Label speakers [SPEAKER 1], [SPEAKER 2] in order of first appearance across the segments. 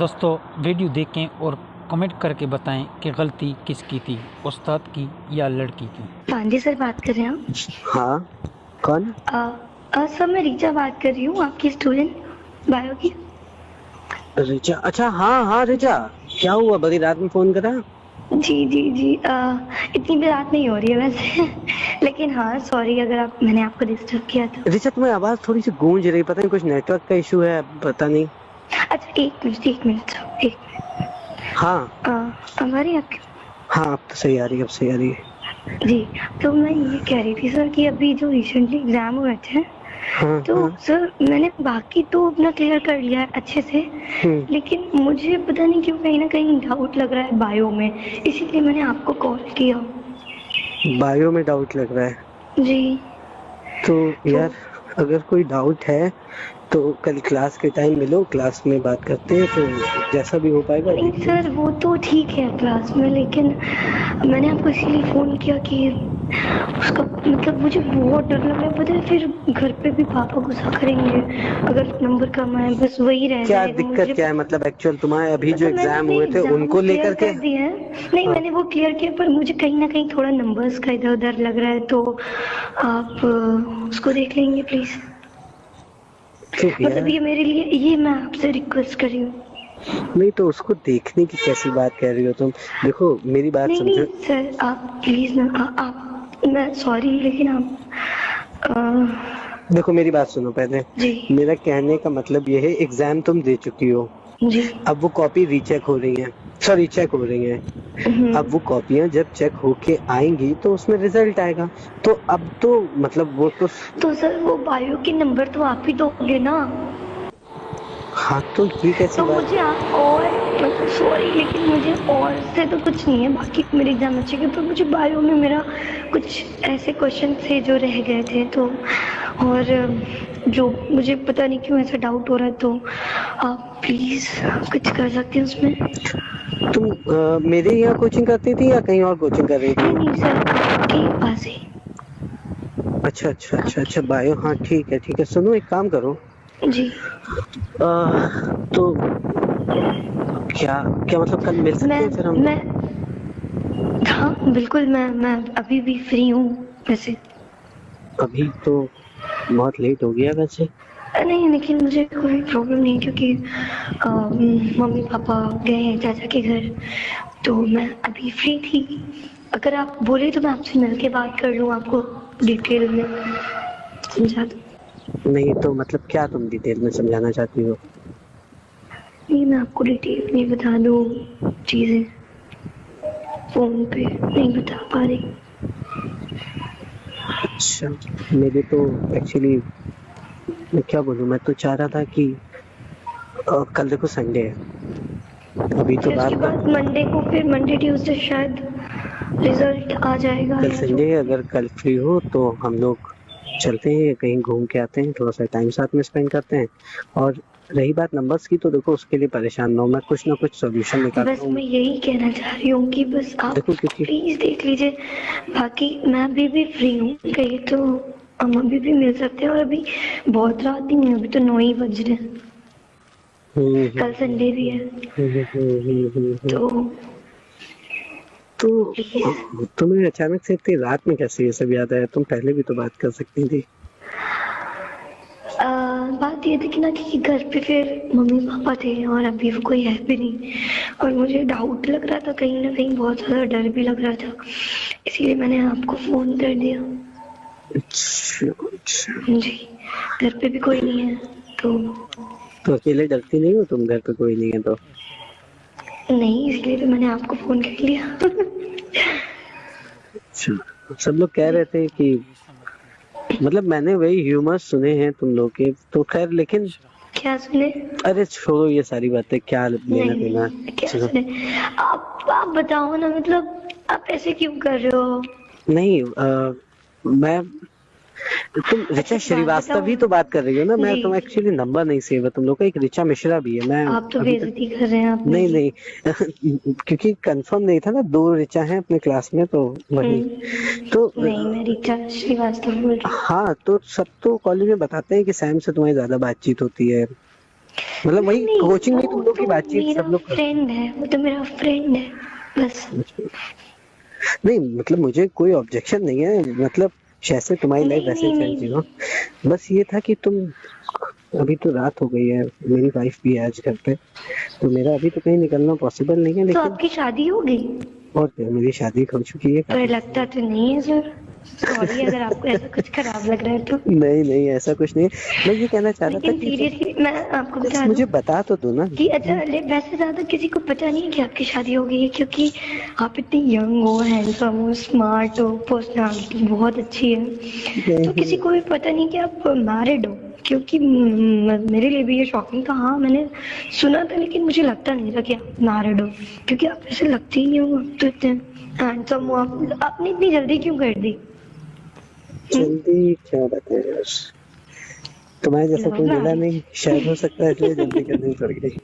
[SPEAKER 1] दोस्तों वीडियो देखें और कमेंट करके बताएं कि गलती किसकी थी, उस्ताद की या लड़की की।
[SPEAKER 2] पांडे सर बात कर रहे हैं आप?
[SPEAKER 3] हाँ, कौन?
[SPEAKER 2] सर मैं रीचा बात कर रही हूँ, आपकी स्टूडेंट बायो की।
[SPEAKER 3] रिचा? अच्छा, हाँ हाँ रिचा, क्या हुआ, बड़ी रात में फोन करा?
[SPEAKER 2] जी जी जी, इतनी भी रात नहीं हो रही है वैसे लेकिन हाँ सॉरी अगर मैंने आपको डिस्टर्ब किया था।
[SPEAKER 3] रिचा, तुम्हारी आवाज थोड़ी सी गूंज रही, पता नहीं कुछ नेटवर्क का इशू है, पता नहीं।
[SPEAKER 2] अच्छा एक मिनट।
[SPEAKER 3] हाँ
[SPEAKER 2] हमारी आपकी।
[SPEAKER 3] हाँ, अब तो सही आ रही है, अब सही आ रही है।
[SPEAKER 2] जी, तो मैं ये कह रही थी सर कि अभी जो रिसेंटली एग्जाम हुए थे
[SPEAKER 3] हाँ
[SPEAKER 2] तो
[SPEAKER 3] हाँ।
[SPEAKER 2] सर मैंने बाकी तो अपना क्लियर कर लिया है अच्छे से, लेकिन मुझे पता नहीं क्यों कहीं ना कहीं डाउट लग रहा है बायो में, इसीलिए मैंने आपको कॉल किया।
[SPEAKER 3] बायो में डाउट लग रहा है?
[SPEAKER 2] जी
[SPEAKER 3] तो यार, अगर कोई डाउट है तो कल क्लास के टाइम मिलो, क्लास में बात करते हैं, तो जैसा भी हो पाएगा।
[SPEAKER 2] नहीं सर वो तो ठीक है क्लास में, लेकिन मैंने आपको इसीलिए फ़ोन किया कि उसका मतलब मुझे बहुत डर लग रहा है, पता है फिर घर पे भी पापा गुस्सा करेंगे अगर नंबर कम आए, बस वही रह
[SPEAKER 3] क्या
[SPEAKER 2] जाएगा।
[SPEAKER 3] दिक्कत क्या है, मतलब एक्चुअल तुम्हारे अभी जो
[SPEAKER 2] मतलब
[SPEAKER 3] एग्जाम हुए थे उनको लेकर के?
[SPEAKER 2] दिए हैं, नहीं मैंने वो क्लियर किया, पर मुझे कहीं ना कहीं थोड़ा नंबर्स का इधर उधर लग रहा है, तो आप उसको देख लेंगे प्लीज। मतलब ये मेरे लिए, ये मैं आपसे रिक्वेस्ट कर रही हूँ।
[SPEAKER 3] नहीं तो उसको देखने की कैसी बात कह रही हो तुम? देखो मेरी बात समझो।
[SPEAKER 2] नहीं सर आप प्लीज ना, आप मैं सॉरी लेकिन आप
[SPEAKER 3] देखो मेरी बात सुनो पहले।
[SPEAKER 2] जी
[SPEAKER 3] मेरा कहने का मतलब ये है, एग्जाम तुम दे चुकी हो,
[SPEAKER 2] जी।
[SPEAKER 3] अब वो कॉपी रीचेक हो रही है, सॉरी चेक हो रही है। अब वो कॉपियां जब चेक होके आएंगी तो उसमें रिजल्ट आएगा, तो अब तो मतलब वो तो
[SPEAKER 2] सर वो बायो के नंबर तो आप ही दोगे ना?
[SPEAKER 3] हाँ, तो ये कैसी
[SPEAKER 2] तो
[SPEAKER 3] बात?
[SPEAKER 2] मुझे आप और मतलब सॉरी लेकिन मुझे और से तो कुछ नहीं है, बाकी मेरे एग्जाम अच्छे गए, पर मुझे बायो में मेरा कुछ ऐसे क्वेश्चन थे जो रह गए थे, तो और जो मुझे पता नहीं क्यों ऐसा डाउट हो रहा है, तो आप प्लीज कुछ कर सकते हैं उसमें?
[SPEAKER 3] तुम मेरे यहाँ कोचिंग करती थी या कहीं और कोचिंग कर रही थी?
[SPEAKER 2] नहीं सर आपके पास ही।
[SPEAKER 3] अच्छा अच्छा अच्छा अच्छा, बायो, हाँ ठीक है। सुनो एक काम करो।
[SPEAKER 2] जी
[SPEAKER 3] तो क्या क्या मतलब कल मिल सकते हैं फिर हम?
[SPEAKER 2] मैं हाँ बिल्कुल, मैं अभी भी फ्री हूँ वैसे।
[SPEAKER 3] अभी तो बहुत लेट हो गया वैसे।
[SPEAKER 2] नहीं लेकिन मुझे कोई प्रॉब्लम नहीं, क्योंकि मम्मी पापा गए हैं चाचा के घर, तो मैं अभी फ्री थी। अगर आप बोले तो मैं आपसे मिल के बात कर लूँ, आपको डिटेल में समझा दूँ।
[SPEAKER 3] नहीं तो मतलब क्या तुम डिटेल में समझाना चाहती हो?
[SPEAKER 2] नहीं मैं आपको डिटेल में बता दूँ, चीज़ें फोन पे नहीं बता पा रही।
[SPEAKER 3] अच्छा, मेरे तो एक्चुअली मैं क्या बोलूँ, मैं तो चाह रहा था कि कल देखो संडे है, अभी तो
[SPEAKER 2] उसके बाद मंडे को, फिर मंडे ट्यूसडे शायद रिजल्ट आ जाएगा।
[SPEAKER 3] कल संडे है, अगर कल फ्री हो तो हम लोग चलते हैं कहीं घूम के आते हैं, थोड़ा सा टाइम साथ में स्पेंड करते हैं। और रही बात नंबर्स की, तो देखो उसके लिए परेशान ना हो, मैं कुछ ना कुछ सोल्यूशन निकालता
[SPEAKER 2] बस
[SPEAKER 3] हूँ।
[SPEAKER 2] मैं यही कहना चाह रही हूँ कि बस आप
[SPEAKER 3] देखो क्योंकि
[SPEAKER 2] प्लीज देख लीजिए, बाकी मैं अभी भी फ्री हूँ, कहीं तो हम अभी भी मिल सकते हैं, और अभी बहुत रात नहीं है, अभी तो 9 ही बज रहे हैं, कल संडे भी है।
[SPEAKER 3] तो तुम्हें अचानक से इतनी रात में कैसे ये सब याद आया? तुम पहले भी तो बात कर सकती थी।
[SPEAKER 2] बात ये थी कि ना कि घर पे फिर मम्मी पापा थे और अभी वो कोई है भी नहीं, और मुझे डाउट लग रहा था, कहीं ना कहीं बहुत ज़्यादा डर भी लग रहा था, इसीलिए मैंने आपको फ़ोन कर दिया।
[SPEAKER 3] अच्छा
[SPEAKER 2] जी, घर पे भी कोई नहीं है
[SPEAKER 3] तो अकेले डरती नहीं हो तुम, घर पे कोई नहीं है तो?
[SPEAKER 2] नहीं, इसलिए तो मैंने आपको फ़ोन कर लिया
[SPEAKER 3] अच्छा, सब लोग कह रहे थे कि मतलब मैंने वही ह्यूमर सुने हैं तुम लोग के, तो खैर, लेकिन
[SPEAKER 2] क्या सुने?
[SPEAKER 3] अरे छोड़ो ये सारी बातें, क्या लेना देना।
[SPEAKER 2] क्या सुने? आप बताओ ना, मतलब आप ऐसे क्यों कर रहे हो?
[SPEAKER 3] नहीं मैं तुम रिचा श्रीवास्तव ही तो बात कर रही हो ना? मैं तुम एक्चुअली नंबर नहीं सेव है तुम लोग का, एक रिचा मिश्रा भी है। मैं
[SPEAKER 2] आप तो बेइज्जती कर रहे हैं आपने।
[SPEAKER 3] नहीं क्योंकि कंफर्म नहीं था ना, 2 रिचा हैं अपने क्लास में, तो वही तो
[SPEAKER 2] नहीं, मैं रिचा श्रीवास्तव बोल रही हूँ।
[SPEAKER 3] हाँ, तो सब तो कॉलेज में बताते हैं कि सैम से तुम्हारी ज्यादा बातचीत होती है। मतलब वही
[SPEAKER 2] नहीं,
[SPEAKER 3] कोचिंग में
[SPEAKER 2] वो
[SPEAKER 3] तुम लोग की
[SPEAKER 2] तो
[SPEAKER 3] बातचीत
[SPEAKER 2] मेरा
[SPEAKER 3] सब लोग
[SPEAKER 2] फ्रेंड है, वो तो मेरा फ्रेंड है बस।
[SPEAKER 3] नहीं मतलब मुझे कोई ऑब्जेक्शन नहीं है, मतलब जैसे तुम्हारी लाइफ
[SPEAKER 2] नहीं
[SPEAKER 3] वैसे ही
[SPEAKER 2] नहीं
[SPEAKER 3] चल
[SPEAKER 2] नहीं
[SPEAKER 3] रही
[SPEAKER 2] नहीं।
[SPEAKER 3] हो। बस ये था कि तुम, अभी तो रात हो गई है, मेरी वाइफ भी है आज घर पे, तो मेरा अभी तो कहीं निकलना पॉसिबल नहीं है,
[SPEAKER 2] तो
[SPEAKER 3] लेकिन
[SPEAKER 2] आपकी शादी हो गई?
[SPEAKER 3] और क्या, मेरी शादी हो चुकी है
[SPEAKER 2] पर
[SPEAKER 3] काफी।
[SPEAKER 2] लगता तो नहीं है सर। सॉरी अगर आपको ऐसा कुछ खराब लग रहा है तो।
[SPEAKER 3] नहीं नहीं ऐसा कुछ नहीं है। मैं ये कहना चाह रहा था
[SPEAKER 2] लेकिन
[SPEAKER 3] कि तुम
[SPEAKER 2] सीरियसली मैं आपको
[SPEAKER 3] बस
[SPEAKER 2] बता दूं
[SPEAKER 3] मुझे बता तो दो ना।
[SPEAKER 2] कि अच्छा, वैसे ज्यादा किसी को पता नहीं है कि आपकी शादी हो गई है, क्योंकि आप इतनी यंग हो, हैंडसम हो, स्मार्ट हो, पर्सनालिटी बहुत अच्छी है, तो किसी
[SPEAKER 3] नहीं
[SPEAKER 2] को भी पता नहीं कि आप मैरिड हो। क्योंकि मेरे लिए भी ये शॉकिंग था। हाँ मैंने सुना था, लेकिन मुझे लगता नहीं था कि आप मैरिड हो, क्योंकि आप ऐसे लगते ही नहीं हो। आप तो इतने हैंडसम हो। आपने इतनी जल्दी क्यों कर दी?
[SPEAKER 3] जल्दी क्या बताएं यार, तुम्हारे जैसा
[SPEAKER 2] लव
[SPEAKER 3] कोई मिला
[SPEAKER 2] मैरिज।
[SPEAKER 3] नहीं, शायद हो सकता है इसलिए जल्दी करनी पड़ गई।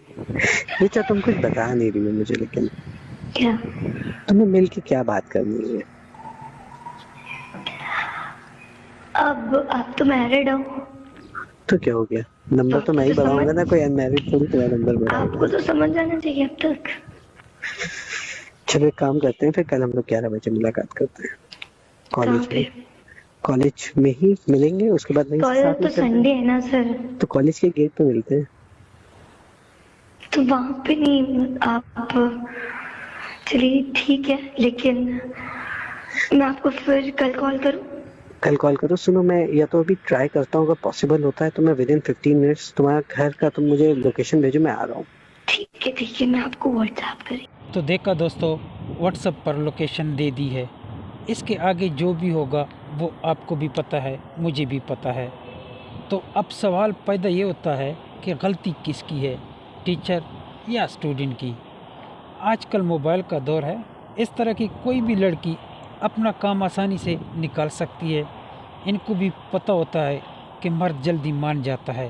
[SPEAKER 3] रिचा तुम कुछ बता नहीं रही हो मुझे, लेकिन
[SPEAKER 2] क्या?
[SPEAKER 3] तुम्हें मिल के क्या बात करनी है?
[SPEAKER 2] अब आप तो मैरिड हो,
[SPEAKER 3] तो क्या हो गया, नंबर तो
[SPEAKER 2] आपको
[SPEAKER 3] मैं ही
[SPEAKER 2] तो समझ
[SPEAKER 3] बढ़ाऊंगा ना, कोई अनमैरिड थोड़ी तुम्हारा नंबर
[SPEAKER 2] आपको
[SPEAKER 3] बढ़ाएगा।
[SPEAKER 2] तो समझ जाना चाहिए अब तक।
[SPEAKER 3] चलो एक काम करते हैं, फिर कल हम लोग 11 बजे मुलाकात करते हैं
[SPEAKER 2] कहाँ
[SPEAKER 3] कॉलेज में।
[SPEAKER 2] पे?
[SPEAKER 3] कॉलेज में ही मिलेंगे, उसके बाद वहीं से
[SPEAKER 2] कल
[SPEAKER 3] साथ में
[SPEAKER 2] तो
[SPEAKER 3] चलते हैं।
[SPEAKER 2] संडे है ना सर।
[SPEAKER 3] तो कॉलेज के गेट पे मिलते हैं।
[SPEAKER 2] तो वहां पे नहीं आप? चलिए ठीक है, लेकिन मैं आपको फिर कल कॉल करूं?
[SPEAKER 3] कल कॉल करो। सुनो, मैं या तो अभी ट्राई करता हूँ, अगर पॉसिबल होता है तो मैं विद इन 15 मिनट्स तुम्हारा घर का, तुम मुझे लोकेशन भेजो, मैं आ रहा हूँ।
[SPEAKER 2] ठीक है, मैं आपको व्हाट्सएप करी।
[SPEAKER 1] तो देखा दोस्तों, व्हाट्सएप पर लोकेशन दे दी है। इसके आगे जो भी होगा वो आपको भी पता है, मुझे भी पता है। तो अब सवाल पैदा ये होता है कि गलती किसकी है, टीचर या स्टूडेंट की। आजकल मोबाइल का दौर है, इस तरह की कोई भी लड़की अपना काम आसानी से निकाल सकती है। इनको भी पता होता है कि मर्द जल्दी मान जाता है,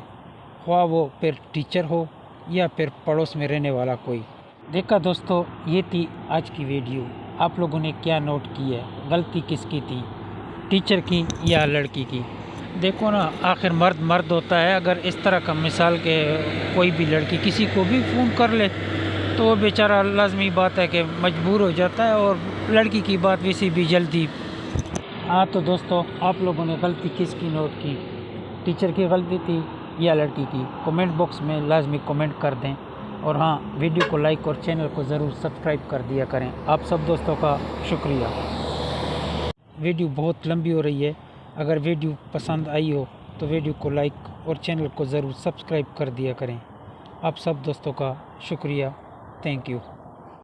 [SPEAKER 1] ख्वाह वो फिर टीचर हो या फिर पड़ोस में रहने वाला कोई। देखा दोस्तों, ये थी आज की वीडियो। आप लोगों ने क्या नोट की है, गलती किसकी थी, टीचर की या लड़की की? देखो ना, आखिर मर्द मर्द होता है। अगर इस तरह का मिसाल के कोई भी लड़की किसी को भी फ़ोन कर ले तो वो बेचारा लाजमी बात है कि मजबूर हो जाता है, और लड़की की बात वैसे भी जल्दी। हाँ तो दोस्तों, आप लोगों ने गलती किसकी नोट की, टीचर की गलती थी या लड़की की? कमेंट बॉक्स में लाजमी कमेंट कर दें। और हाँ, वीडियो को लाइक और चैनल को ज़रूर सब्सक्राइब कर दिया करें। आप सब दोस्तों का शुक्रिया। वीडियो बहुत लंबी हो रही है, अगर वीडियो पसंद आई हो तो वीडियो को लाइक और चैनल को ज़रूर सब्सक्राइब कर दिया करें। आप सब दोस्तों का शुक्रिया। Thank you.